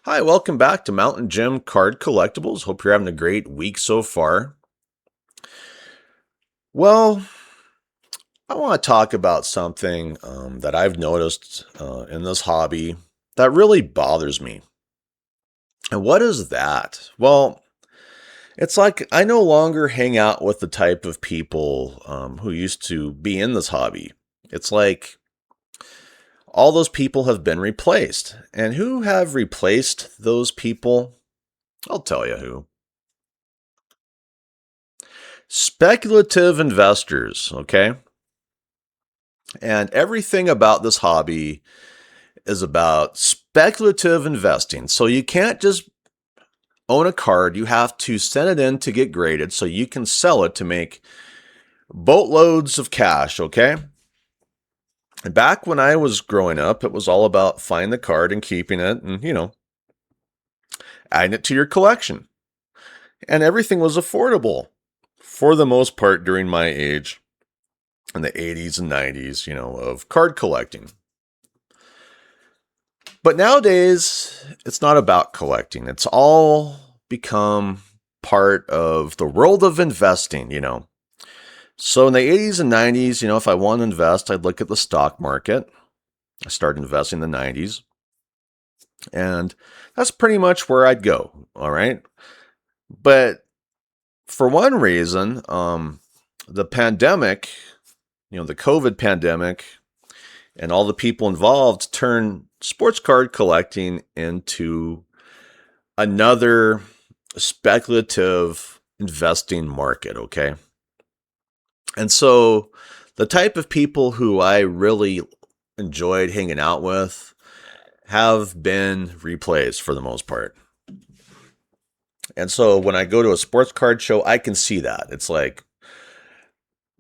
Hi, welcome back to Mountain Gym Card Collectibles. Hope you're having a great week so far. Well, I want to talk about something that I've noticed in this hobby that really bothers me. And what is that? Well, it's like I no longer hang out with the type of people who used to be in this hobby. It's like all those people have been replaced. And who have replaced those people? I'll tell you who. Speculative investors, okay? And everything about this hobby is about speculative investing. So you can't just own a card, you have to send it in to get graded so you can sell it to make boatloads of cash, okay? And back when I was growing up, it was all about finding the card and keeping it and, adding it to your collection. And everything was affordable for the most part during my age in the 80s and 90s, of card collecting. But nowadays, it's not about collecting. It's all become part of the world of investing. So in the 80s and 90s, if I wanted to invest, I'd look at the stock market. I started investing in the 90s. And that's pretty much where I'd go. All right. But for one reason, the pandemic, the COVID pandemic, and all the people involved turned sports card collecting into another speculative investing market, okay? And so the type of people who I really enjoyed hanging out with have been replaced for the most part. And so when I go to a sports card show, I can see that. It's like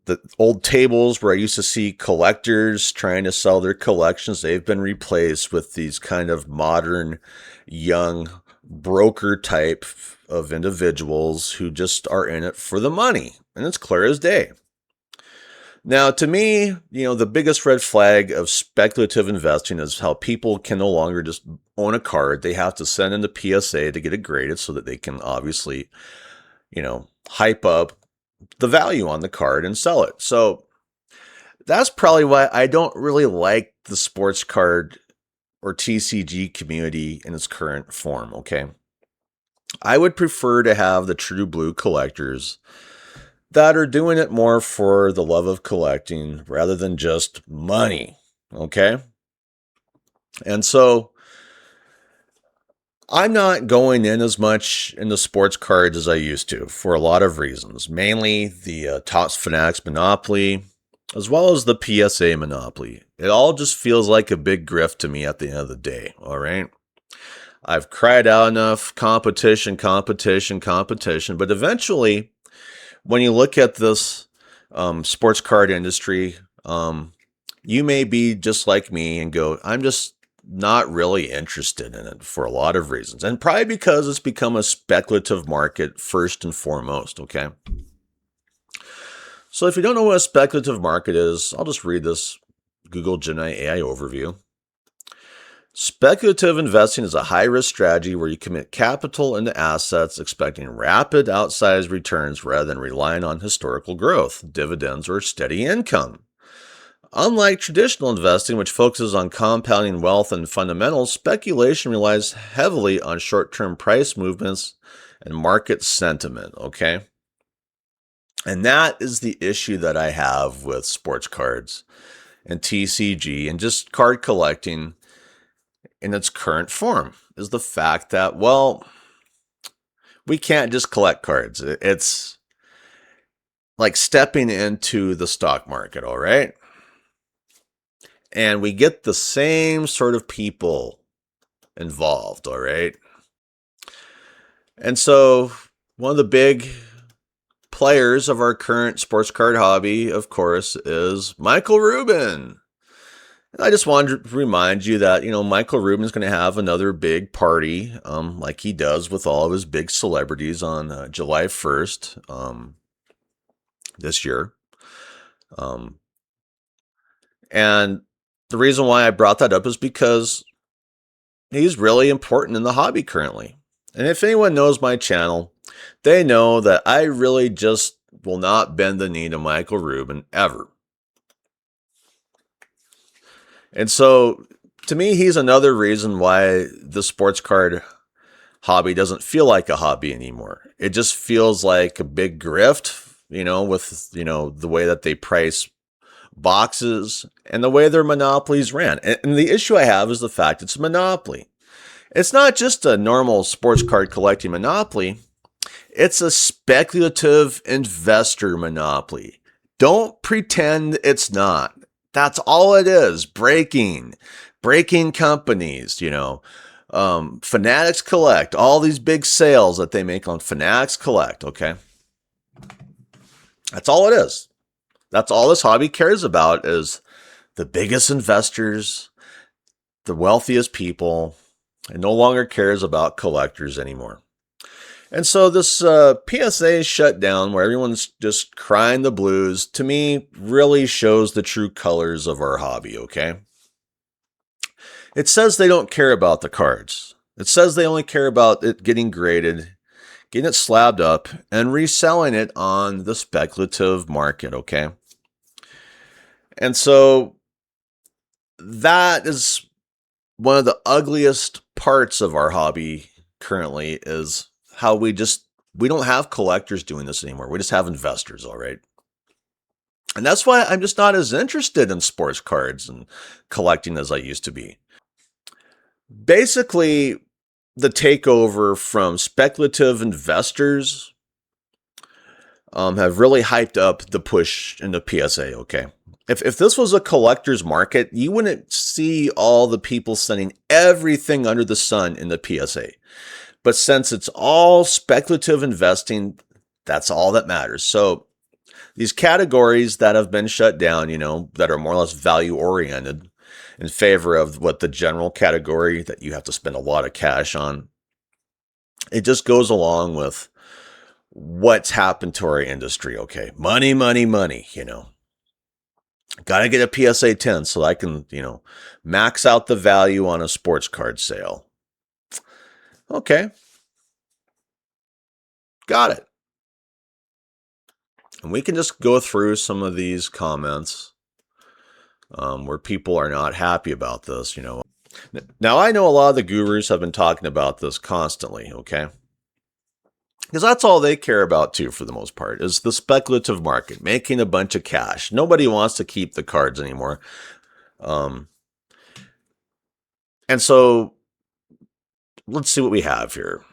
the old tables where I used to see collectors trying to sell their collections, they've been replaced with these kind of modern, young broker type of individuals who just are in it for the money. And it's clear as day. Now, to me, the biggest red flag of speculative investing is how people can no longer just own a card. They have to send in the PSA to get it graded so that they can obviously, hype up the value on the card and sell it. So that's probably why I don't really like the sports card or TCG community in its current form, okay? I would prefer to have the true blue collectors that are doing it more for the love of collecting rather than just money, okay? And so I'm not going in as much into sports cards as I used to for a lot of reasons, mainly the Topps Fanatics Monopoly, as well as the PSA Monopoly. It all just feels like a big grift to me at the end of the day, all right? I've cried out enough competition, competition, competition, but eventually, when you look at this sports card industry, you may be just like me and go, I'm just not really interested in it for a lot of reasons. And probably because it's become a speculative market first and foremost, okay? So if you don't know what a speculative market is, I'll just read this Google Gemini AI overview. Speculative investing is a high-risk strategy where you commit capital into assets expecting rapid outsized returns rather than relying on historical growth, dividends, or steady income. Unlike traditional investing, which focuses on compounding wealth and fundamentals, speculation relies heavily on short-term price movements and market sentiment, okay? And that is the issue that I have with sports cards and TCG and just card collecting in its current form, is the fact that, well, we can't just collect cards. It's like stepping into the stock market, all right? And we get the same sort of people involved, all right? And so one of the big players of our current sports card hobby, of course, is Michael Rubin. And I just wanted to remind you that, Michael Rubin is going to have another big party, like he does with all of his big celebrities on July 1st this year. And the reason why I brought that up is because he's really important in the hobby currently. And if anyone knows my channel, they know that I really just will not bend the knee to Michael Rubin ever. And so, to me, he's another reason why the sports card hobby doesn't feel like a hobby anymore. It just feels like a big grift, with, the way that they price boxes and the way their monopolies ran. And the issue I have is the fact it's a monopoly. It's not just a normal sports card collecting monopoly. It's a speculative investor monopoly. Don't pretend it's not. That's all it is. Breaking companies, Fanatics Collect, all these big sales that they make on Fanatics Collect, okay? That's all it is. That's all this hobby cares about is the biggest investors, the wealthiest people, and no longer cares about collectors anymore. And so this PSA shutdown where everyone's just crying the blues, to me, really shows the true colors of our hobby, okay? It says they don't care about the cards. It says they only care about it getting graded, getting it slabbed up, and reselling it on the speculative market, okay? And so that is one of the ugliest parts of our hobby currently is how we don't have collectors doing this anymore. We just have investors, all right? And that's why I'm just not as interested in sports cards and collecting as I used to be. Basically, the takeover from speculative investors have really hyped up the push into PSA, okay? If this was a collector's market, you wouldn't see all the people sending everything under the sun in the PSA. But since it's all speculative investing, that's all that matters. So these categories that have been shut down, that are more or less value oriented in favor of what the general category that you have to spend a lot of cash on, it just goes along with what's happened to our industry, okay? Money, money, money, Got to get a PSA 10 so I can, max out the value on a sports card sale. Okay. Got it. And we can just go through some of these comments where people are not happy about this, Now, I know a lot of the gurus have been talking about this constantly, okay? Because that's all they care about, too, for the most part, is the speculative market, making a bunch of cash. Nobody wants to keep the cards anymore. And so let's see what we have here.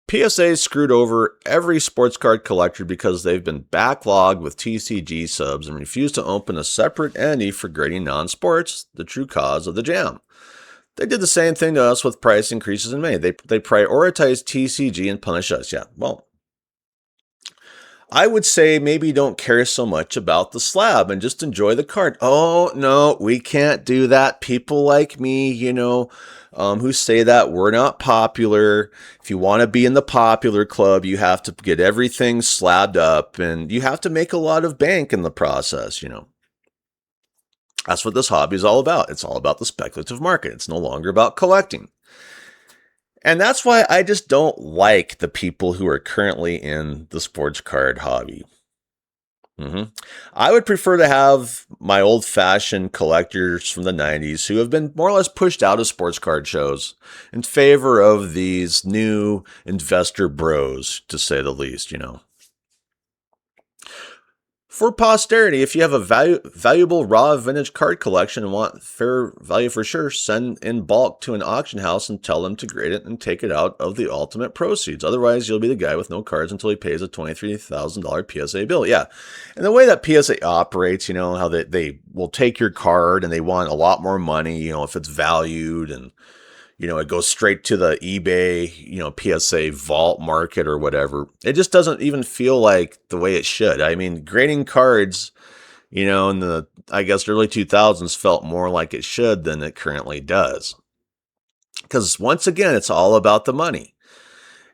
PSA screwed over every sports card collector because they've been backlogged with TCG subs and refused to open a separate entity for grading non-sports, the true cause of the jam. They did the same thing to us with price increases in May. They prioritized TCG and punish us. Yeah, well, I would say maybe don't care so much about the slab and just enjoy the card. Oh, no, we can't do that. People like me, who say that we're not popular. If you want to be in the popular club, you have to get everything slabbed up and you have to make a lot of bank in the process, That's what this hobby is all about. It's all about the speculative market. It's no longer about collecting. And that's why I just don't like the people who are currently in the sports card hobby. I would prefer to have my old-fashioned collectors from the 90s who have been more or less pushed out of sports card shows in favor of these new investor bros, to say the least, For posterity, if you have a valuable raw vintage card collection and want fair value for sure, send in bulk to an auction house and tell them to grade it and take it out of the ultimate proceeds. Otherwise, you'll be the guy with no cards until he pays a $23,000 PSA bill. Yeah. And the way that PSA operates, how they will take your card and they want a lot more money, if it's valued and it goes straight to the eBay, PSA vault market or whatever. It just doesn't even feel like the way it should. I mean, grading cards, in the, I guess, early 2000s felt more like it should than it currently does. Because once again, it's all about the money.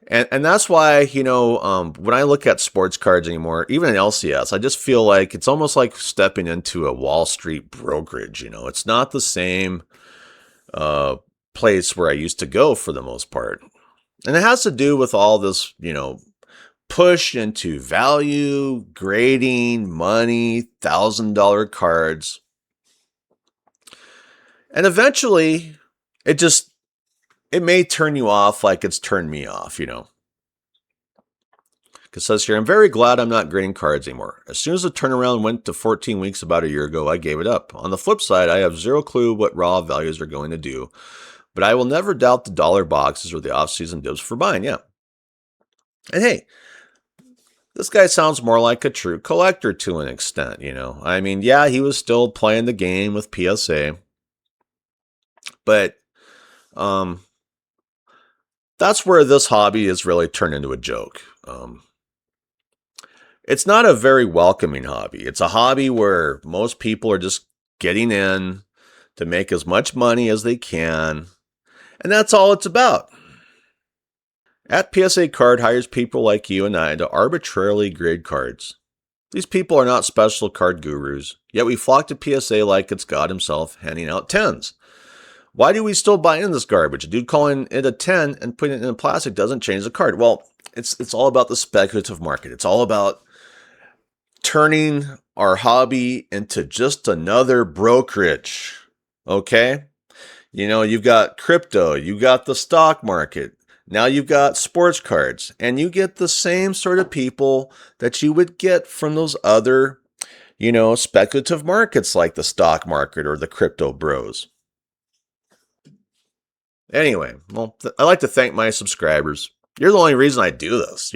And that's why, when I look at sports cards anymore, even in LCS, I just feel like it's almost like stepping into a Wall Street brokerage. It's not the same place where I used to go for the most part. And it has to do with all this, push into value, grading, money, $1,000 cards. And eventually, it may turn you off like it's turned me off, It says here, I'm very glad I'm not grading cards anymore. As soon as the turnaround went to 14 weeks about a year ago, I gave it up. On the flip side, I have zero clue what raw values are going to do, but I will never doubt the dollar boxes or the off-season dibs for buying, yeah. And hey, this guy sounds more like a true collector to an extent, I mean, yeah, he was still playing the game with PSA, but that's where this hobby has really turned into a joke. It's not a very welcoming hobby. It's a hobby where most people are just getting in to make as much money as they can, and that's all it's about. At PSA Card hires people like you and I to arbitrarily grade cards. These people are not special card gurus, yet we flock to PSA like it's God himself handing out 10s. Why do we still buy in this garbage? A dude calling it a 10 and putting it in plastic doesn't change the card. Well, it's all about the speculative market. It's all about turning our hobby into just another brokerage. Okay? You've got crypto, you've got the stock market, now you've got sports cards, and you get the same sort of people that you would get from those other, speculative markets like the stock market or the crypto bros. Anyway, well, I'd like to thank my subscribers. You're the only reason I do this,